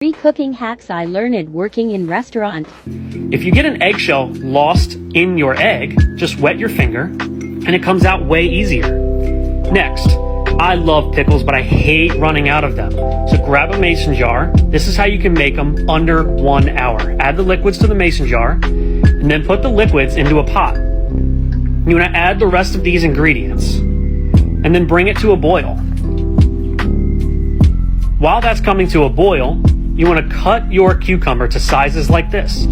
3 cooking hacks I learned working in restaurant. If you get an eggshell lost in your egg, just wet your finger and it comes out way easier. Next, I love pickles, but I hate running out of them. So grab a mason jar. This is how you can make them under 1 hour. Add the liquids to the mason jar and then put the liquids into a pot. You want to add the rest of these ingredients and then bring it to a boil. While that's coming to a boil, you want to cut your cucumber to sizes like this.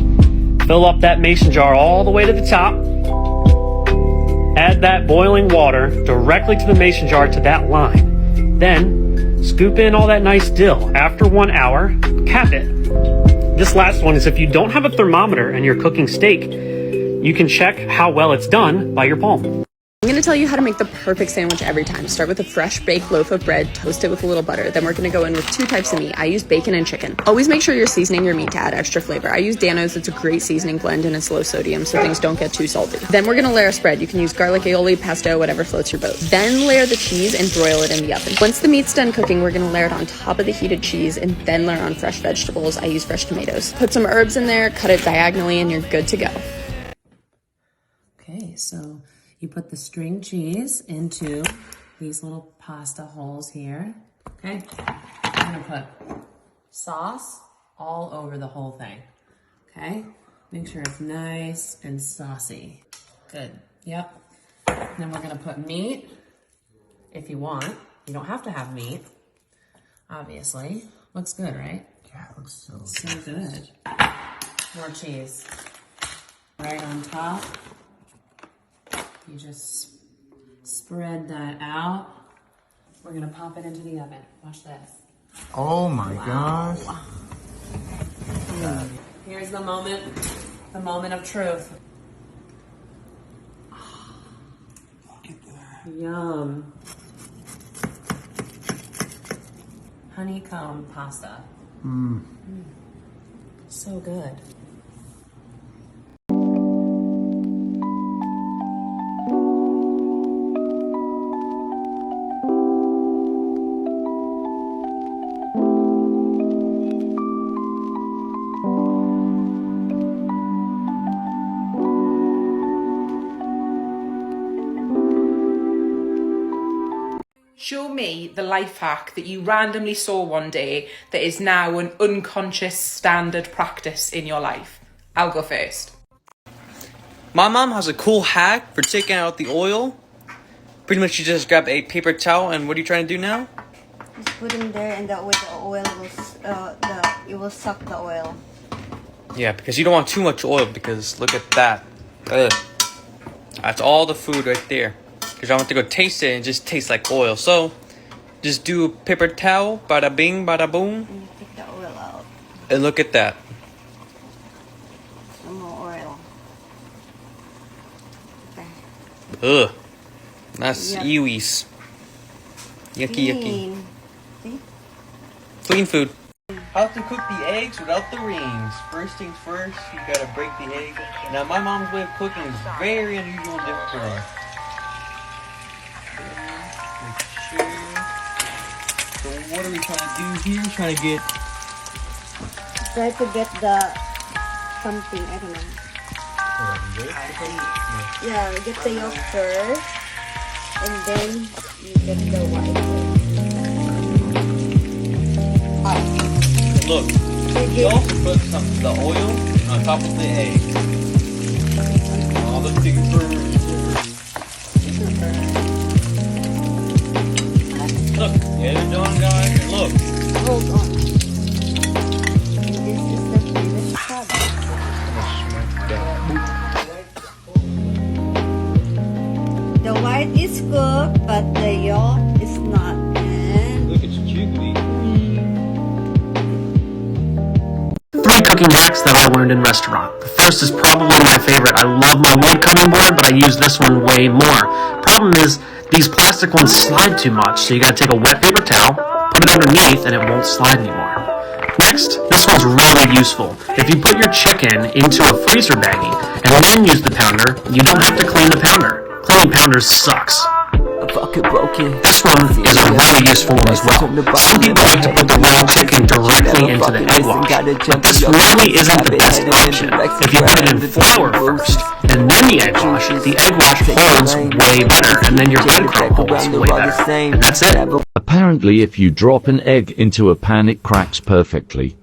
Fill up that mason jar all the way to the top. Add that boiling water directly to the mason jar to that line. Then, scoop in all that nice dill. After 1 hour, cap it. This last one is if you don't have a thermometer and you're cooking steak, you can check how well it's done by your palm. I'm going to tell you how to make the perfect sandwich every time. Start with a fresh baked loaf of bread, toast it with a little butter. Then we're going to go in with 2 types of meat. I use bacon and chicken. Always make sure you're seasoning your meat to add extra flavor. I use Dano's. It's a great seasoning blend and it's low sodium so things don't get too salty. Then we're going to layer a spread. You can use garlic aioli, pesto, whatever floats your boat. Then layer the cheese and broil it in the oven. Once the meat's done cooking, we're going to layer it on top of the heated cheese and then layer on fresh vegetables. I use fresh tomatoes. Put some herbs in there, cut it diagonally, and you're good to go. Okay, so you put the string cheese into these little pasta holes here. Okay, I'm gonna put sauce all over the whole thing. Okay, make sure it's nice and saucy. Good, yep. Then we're gonna put meat, if you want. You don't have to have meat, obviously. Looks good, right? Yeah, it looks So good. More cheese. Right on top. You just spread that out. We're gonna pop it into the oven. Watch this. Oh my gosh. Here's the moment of truth. Look at that. Yum. Honeycomb pasta. So good. Show me the life hack that you randomly saw one day that is now an unconscious standard practice in your life. I'll go first. My mom has a cool hack for taking out the oil. Pretty much you just grab a paper towel and what are you trying to do now? Just put in there and that way the oil will, it will suck the oil. Yeah, because you don't want too much oil because look at that. Ugh. That's all the food right there. Because I want to go taste it and it just tastes like oil. So, just do a paper towel, bada bing, bada boom. And you take the oil out. And look at that. Some more oil. Okay. Ugh. That's Yuck. ewies. Yucky, yucky. Clean. See? Clean food. How to cook the eggs without the rings. First things first, you gotta break the egg. Now my mom's way of cooking is very unusual and different from ours. So what are we trying to do here? Trying to get... Try to get the something, I don't know. Yeah, get the yolk first. And then you get the white. Look, you also put the oil on top of the egg. All the fingers. Look, get it done, guys. Look. Hold on. And this is the finished product. The white is cooked, but the yolk is not. And Look, it's jiggly. 3 cooking hacks that I learned in restaurant. The first is probably my favorite. I love my wood cutting board, but I use this one way more. Problem is, these plastic ones slide too much, so you gotta take a wet paper towel, put it underneath, and it won't slide anymore. Next, this one's really useful. If you put your chicken into a freezer baggie and then use the pounder, you don't have to clean the pounder. Cleaning pounders sucks. This one is a really useful one as well. Some people like to put the raw chicken directly into the egg wash, but this really isn't the best option. If you put it in flour first, and then the egg wash holds way better, and then your breadcrumb holds way better. And that's it. Apparently, if you drop an egg into a pan, it cracks perfectly.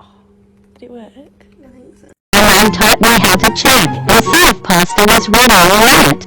My mom taught me how to check and see if pasta was ready or not.